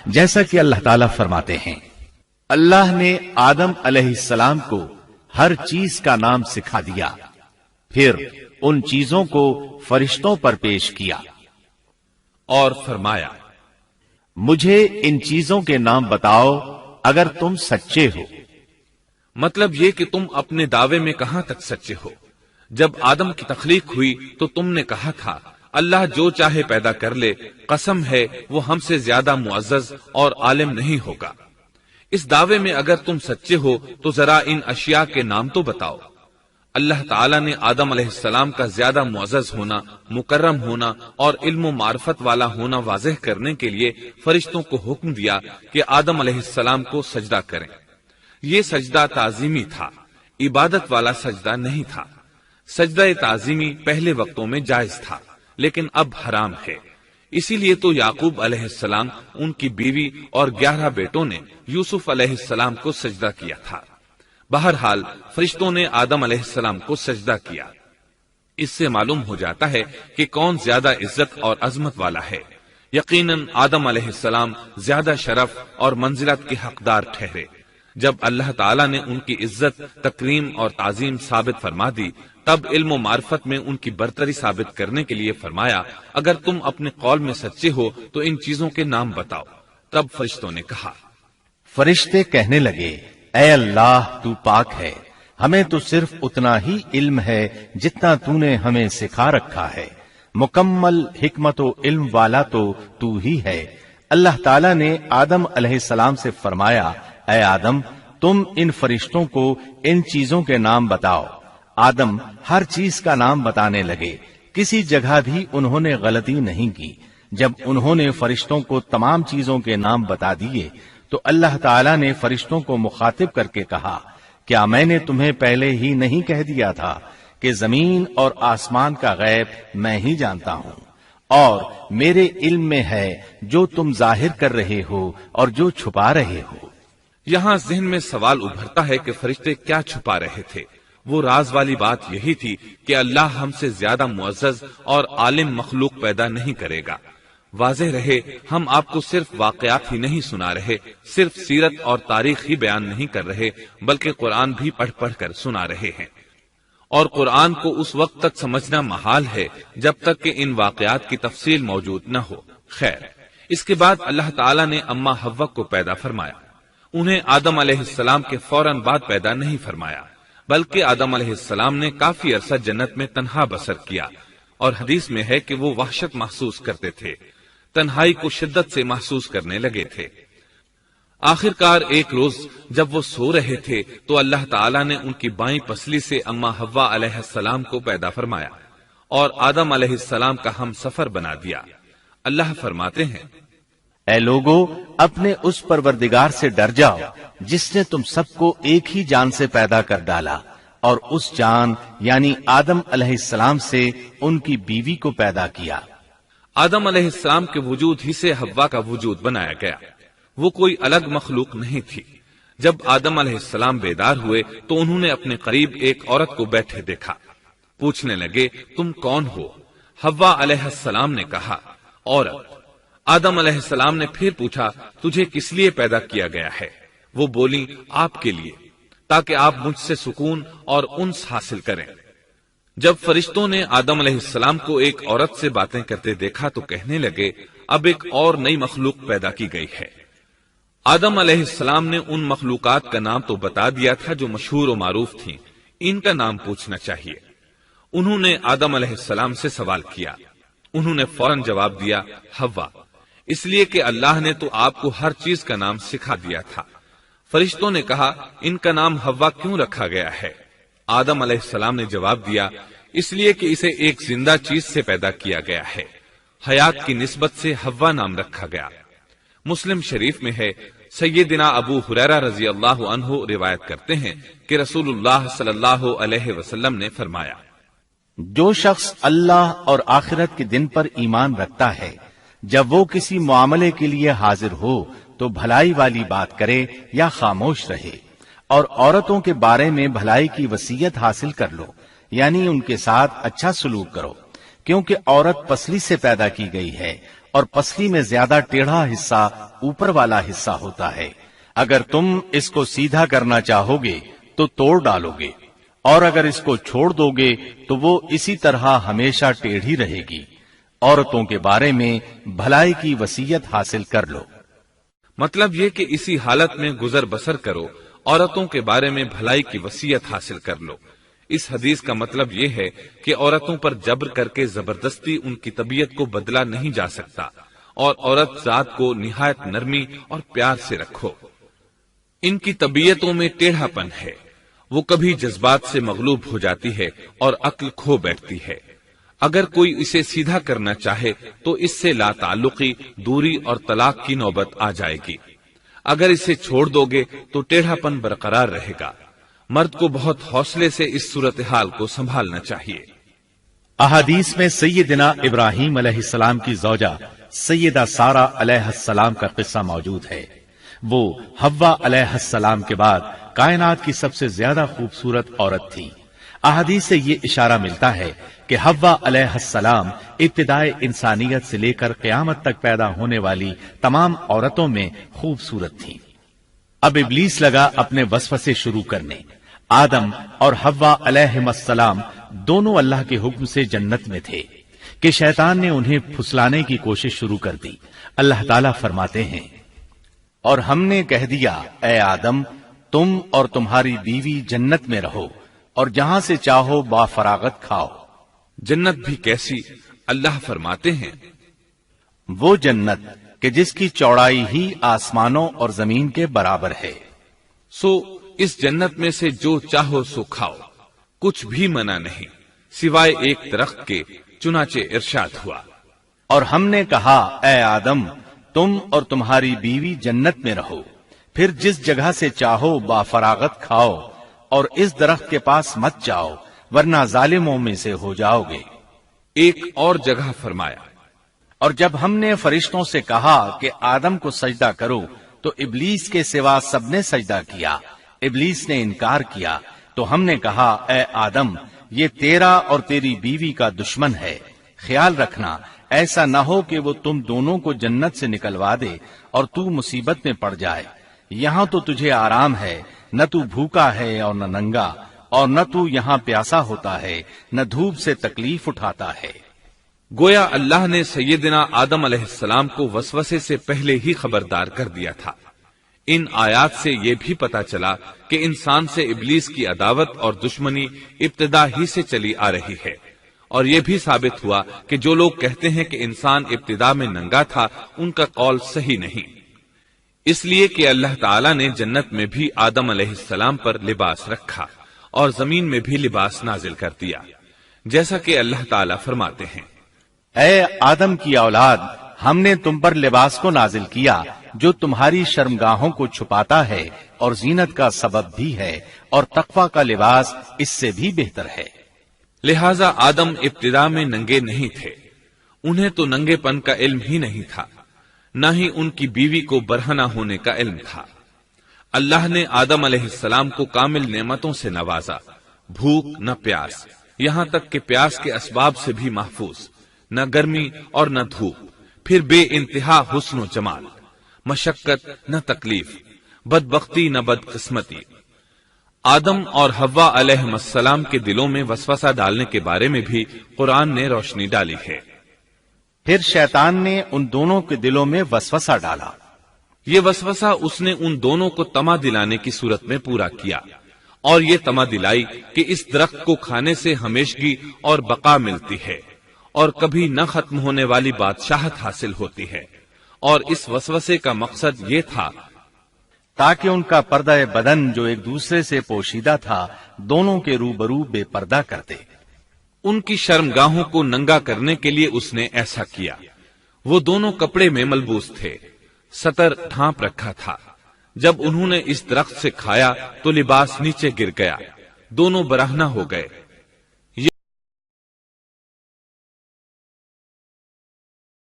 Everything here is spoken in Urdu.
جیسا کہ اللہ تعالیٰ فرماتے ہیں، اللہ نے آدم علیہ السلام کو ہر چیز کا نام سکھا دیا، پھر ان چیزوں کو فرشتوں پر پیش کیا اور فرمایا، مجھے ان چیزوں کے نام بتاؤ اگر تم سچے ہو۔ مطلب یہ کہ تم اپنے دعوے میں کہاں تک سچے ہو؟ جب آدم کی تخلیق ہوئی تو تم نے کہا تھا اللہ جو چاہے پیدا کر لے، قسم ہے وہ ہم سے زیادہ معزز اور عالم نہیں ہوگا۔ اس دعوے میں اگر تم سچے ہو تو ذرا ان اشیاء کے نام تو بتاؤ۔ اللہ تعالیٰ نے آدم علیہ السلام کا زیادہ معزز ہونا، مکرم ہونا اور علم و معرفت والا ہونا واضح کرنے کے لیے فرشتوں کو حکم دیا کہ آدم علیہ السلام کو سجدہ کریں۔ یہ سجدہ تعظیمی تھا، عبادت والا سجدہ نہیں تھا۔ سجدہ تعظیمی پہلے وقتوں میں جائز تھا، لیکن اب حرام ہے۔ اسی لیے تو یعقوب علیہ السلام، ان کی بیوی اور 11 بیٹوں نے یوسف علیہ السلام کو سجدہ کیا تھا۔ بہرحال فرشتوں نے آدم علیہ السلام کو سجدہ کیا۔ اس سے معلوم ہو جاتا ہے کہ کون زیادہ عزت اور عظمت والا ہے۔ یقیناً آدم علیہ السلام زیادہ شرف اور منزلت کے حقدار ٹھہرے۔ جب اللہ تعالیٰ نے ان کی عزت، تکریم اور تعظیم ثابت فرما دی، تب علم و معرفت میں ان کی برتری ثابت کرنے کے لیے فرمایا، اگر تم اپنے قول میں سچے ہو تو ان چیزوں کے نام بتاؤ۔ تب فرشتوں نے کہا، فرشتے کہنے لگے، اے اللہ تو پاک ہے، ہمیں تو صرف اتنا ہی علم ہے جتنا تو نے ہمیں سکھا رکھا ہے، مکمل حکمت و علم والا تو ہی ہے۔ اللہ تعالیٰ نے آدم علیہ السلام سے فرمایا، اے آدم تم ان فرشتوں کو ان چیزوں کے نام بتاؤ۔ آدم ہر چیز کا نام بتانے لگے، کسی جگہ بھی انہوں نے غلطی نہیں کی۔ جب انہوں نے فرشتوں کو تمام چیزوں کے نام بتا دیے تو اللہ تعالیٰ نے فرشتوں کو مخاطب کر کے کہا، کیا میں نے تمہیں پہلے ہی نہیں کہہ دیا تھا کہ زمین اور آسمان کا غیب میں ہی جانتا ہوں، اور میرے علم میں ہے جو تم ظاہر کر رہے ہو اور جو چھپا رہے ہو۔ یہاں ذہن میں سوال ابھرتا ہے کہ فرشتے کیا چھپا رہے تھے؟ وہ راز والی بات یہی تھی کہ اللہ ہم سے زیادہ معزز اور عالم مخلوق پیدا نہیں کرے گا۔ واضح رہے، ہم آپ کو صرف واقعات ہی نہیں سنا رہے، صرف سیرت اور تاریخ ہی بیان نہیں کر رہے، بلکہ قرآن بھی پڑھ پڑھ کر سنا رہے ہیں۔ اور قرآن کو اس وقت تک سمجھنا محال ہے جب تک کہ ان واقعات کی تفصیل موجود نہ ہو۔ خیر، اس کے بعد اللہ تعالیٰ نے اماں حوا کو پیدا فرمایا۔ انہیں آدم علیہ السلام کے فوراً بعد پیدا نہیں فرمایا، بلکہ آدم علیہ السلام نے کافی عرصہ جنت میں تنہا بسر کیا، اور حدیث میں ہے کہ وہ وحشت محسوس کرتے تھے، تنہائی کو شدت سے محسوس کرنے لگے تھے۔ آخر کار ایک روز جب وہ سو رہے تھے تو اللہ تعالیٰ نے ان کی بائیں پسلی سے اماں حوا علیہ السلام کو پیدا فرمایا اور آدم علیہ السلام کا ہم سفر بنا دیا۔ اللہ فرماتے ہیں، اے لوگو اپنے اس پروردگار سے ڈر جاؤ جس نے تم سب کو ایک ہی جان سے پیدا کر ڈالا، اور اس جان یعنی آدم علیہ السلام سے ان کی بیوی کو پیدا کیا۔ آدم علیہ السلام کے وجود ہی سے حوا کا وجود بنایا گیا، وہ کوئی الگ مخلوق نہیں تھی۔ جب آدم علیہ السلام بیدار ہوئے تو انہوں نے اپنے قریب ایک عورت کو بیٹھے دیکھا۔ پوچھنے لگے، تم کون ہو؟ حوا علیہ السلام نے کہا، عورت۔ آدم علیہ السلام نے پھر پوچھا، تجھے کس لیے پیدا کیا گیا ہے؟ وہ بولی، آپ کے لیے، تاکہ آپ مجھ سے سکون اور انس حاصل کریں۔ جب فرشتوں نے آدم علیہ السلام کو ایک عورت سے باتیں کرتے دیکھا تو کہنے لگے، اب ایک اور نئی مخلوق پیدا کی گئی ہے۔ آدم علیہ السلام نے ان مخلوقات کا نام تو بتا دیا تھا جو مشہور و معروف تھیں، ان کا نام پوچھنا چاہیے۔ انہوں نے آدم علیہ السلام سے سوال کیا، انہوں نے فوراً جواب دیا، حوا، اس لیے کہ اللہ نے تو آپ کو ہر چیز کا نام سکھا دیا تھا۔ فرشتوں نے کہا، ان کا نام حوا کیوں رکھا گیا ہے؟ آدم علیہ السلام نے جواب دیا، اس لیے کہ اسے ایک زندہ چیز سے پیدا کیا گیا ہے، حیات کی نسبت سے حوا نام رکھا گیا۔ مسلم شریف میں ہے، سیدنا ابو ہریرہ رضی اللہ عنہ روایت کرتے ہیں کہ رسول اللہ صلی اللہ علیہ وسلم نے فرمایا، جو شخص اللہ اور آخرت کے دن پر ایمان رکھتا ہے، جب وہ کسی معاملے کے لیے حاضر ہو تو بھلائی والی بات کرے یا خاموش رہے، اور عورتوں کے بارے میں بھلائی کی وصیت حاصل کر لو، یعنی ان کے ساتھ اچھا سلوک کرو، کیونکہ عورت پسلی سے پیدا کی گئی ہے اور پسلی میں زیادہ ٹیڑھا حصہ اوپر والا حصہ ہوتا ہے۔ اگر تم اس کو سیدھا کرنا چاہو گے تو توڑ ڈالو گے، اور اگر اس کو چھوڑ دو گے تو وہ اسی طرح ہمیشہ ٹیڑھی رہے گی۔ عورتوں کے بارے میں بھلائی کی وصیت حاصل کر لو۔ مطلب یہ کہ اسی حالت میں گزر بسر کرو، عورتوں کے بارے میں بھلائی کی وصیت حاصل کر لو۔ اس حدیث کا مطلب یہ ہے کہ عورتوں پر جبر کر کے زبردستی ان کی طبیعت کو بدلا نہیں جا سکتا، اور عورت ذات کو نہایت نرمی اور پیار سے رکھو۔ ان کی طبیعتوں میں ٹیڑھا پن ہے، وہ کبھی جذبات سے مغلوب ہو جاتی ہے اور عقل کھو بیٹھتی ہے۔ اگر کوئی اسے سیدھا کرنا چاہے تو اس سے لا تعلقی، دوری اور طلاق کی نوبت آ جائے گی۔ اگر اسے چھوڑ دو گے تو ٹیڑھا پن برقرار رہے گا۔ مرد کو بہت حوصلے سے اس صورتحال کو سنبھالنا چاہیے۔ احادیث میں سیدنا ابراہیم علیہ السلام کی زوجہ سیدہ سارہ علیہ السلام کا قصہ موجود ہے۔ وہ حوا علیہ السلام کے بعد کائنات کی سب سے زیادہ خوبصورت عورت تھی۔ احادیث سے یہ اشارہ ملتا ہے کہ حوا علیہ السلام ابتدائے انسانیت سے لے کر قیامت تک پیدا ہونے والی تمام عورتوں میں خوبصورت تھیں۔ اب ابلیس لگا اپنے وسوسے شروع کرنے۔ آدم اور حوا علیہم السلام دونوں اللہ کے حکم سے جنت میں تھے کہ شیطان نے انہیں پھسلانے کی کوشش شروع کر دی۔ اللہ تعالیٰ فرماتے ہیں، اور ہم نے کہہ دیا اے آدم تم اور تمہاری بیوی جنت میں رہو اور جہاں سے چاہو با فراغت کھاؤ۔ جنت بھی کیسی؟ اللہ فرماتے ہیں، وہ جنت کہ جس کی چوڑائی ہی آسمانوں اور زمین کے برابر ہے۔ سو اس جنت میں سے جو چاہو سو کھاؤ، کچھ بھی منع نہیں سوائے ایک درخت کے، چنانچہ ارشاد ہوا، اور ہم نے کہا اے آدم تم اور تمہاری بیوی جنت میں رہو، پھر جس جگہ سے چاہو با فراغت کھاؤ، اور اس درخت کے پاس مت جاؤ ورنہ ظالموں میں سے ہو جاؤ گے۔ ایک اور جگہ فرمایا، اور جب ہم نے فرشتوں سے کہا کہ آدم کو سجدہ کرو تو ابلیس کے سوا سب نے سجدہ کیا۔ ابلیس نے انکار کیا تو ہم نے کہا اے آدم یہ تیرا اور تیری بیوی کا دشمن ہے، خیال رکھنا ایسا نہ ہو کہ وہ تم دونوں کو جنت سے نکلوا دے اور تو مصیبت میں پڑ جائے۔ یہاں تو تجھے آرام ہے، نہ تو بھوکا ہے اور نہ ننگا، اور نہ تو یہاں پیاسا ہوتا ہے، نہ دھوپ سے تکلیف اٹھاتا ہے۔ گویا اللہ نے سیدنا آدم علیہ السلام کو وسوسے سے پہلے ہی خبردار کر دیا تھا۔ ان آیات سے یہ بھی پتا چلا کہ انسان سے ابلیس کی عداوت اور دشمنی ابتدا ہی سے چلی آ رہی ہے، اور یہ بھی ثابت ہوا کہ جو لوگ کہتے ہیں کہ انسان ابتدا میں ننگا تھا ان کا قول صحیح نہیں، اس لیے کہ اللہ تعالیٰ نے جنت میں بھی آدم علیہ السلام پر لباس رکھا اور زمین میں بھی لباس نازل کر دیا، جیسا کہ اللہ تعالیٰ فرماتے ہیں، اے آدم کی اولاد ہم نے تم پر لباس کو نازل کیا جو تمہاری شرمگاہوں کو چھپاتا ہے اور زینت کا سبب بھی ہے، اور تقوی کا لباس اس سے بھی بہتر ہے۔ لہذا آدم ابتدا میں ننگے نہیں تھے، انہیں تو ننگے پن کا علم ہی نہیں تھا، نہ ہی ان کی بیوی کو برہنہ ہونے کا علم تھا۔ اللہ نے آدم علیہ السلام کو کامل نعمتوں سے نوازا، بھوک نہ پیاس، یہاں تک کہ پیاس کے اسباب سے بھی محفوظ، نہ گرمی اور نہ دھوپ، پھر بے انتہا حسن و جمال، مشقت نہ تکلیف، بدبختی نہ بدقسمتی۔ آدم اور حوا علیہ السلام کے دلوں میں وسوسہ ڈالنے کے بارے میں بھی قرآن نے روشنی ڈالی ہے۔ پھر شیطان نے ان دونوں کے دلوں میں وسوسہ ڈالا۔ یہ وسوسہ اس نے ان دونوں کو طمع دلانے کی صورت میں پورا کیا، اور یہ طمع دلائی کہ اس درخت کو کھانے سے ہمیشگی اور بقا ملتی ہے اور کبھی نہ ختم ہونے والی بادشاہت حاصل ہوتی ہے، اور اس وسوسے کا مقصد یہ تھا تاکہ ان کا پردہ بدن جو ایک دوسرے سے پوشیدہ تھا دونوں کے روبرو بے پردہ کر دے۔ ان کی شرمگاہوں کو ننگا کرنے کے لیے اس نے ایسا کیا۔ وہ دونوں کپڑے میں ملبوس تھے، ستر ڈھانپ رکھا تھا۔ جب انہوں نے اس درخت سے کھایا تو لباس نیچے گر گیا، دونوں برہنہ ہو گئے۔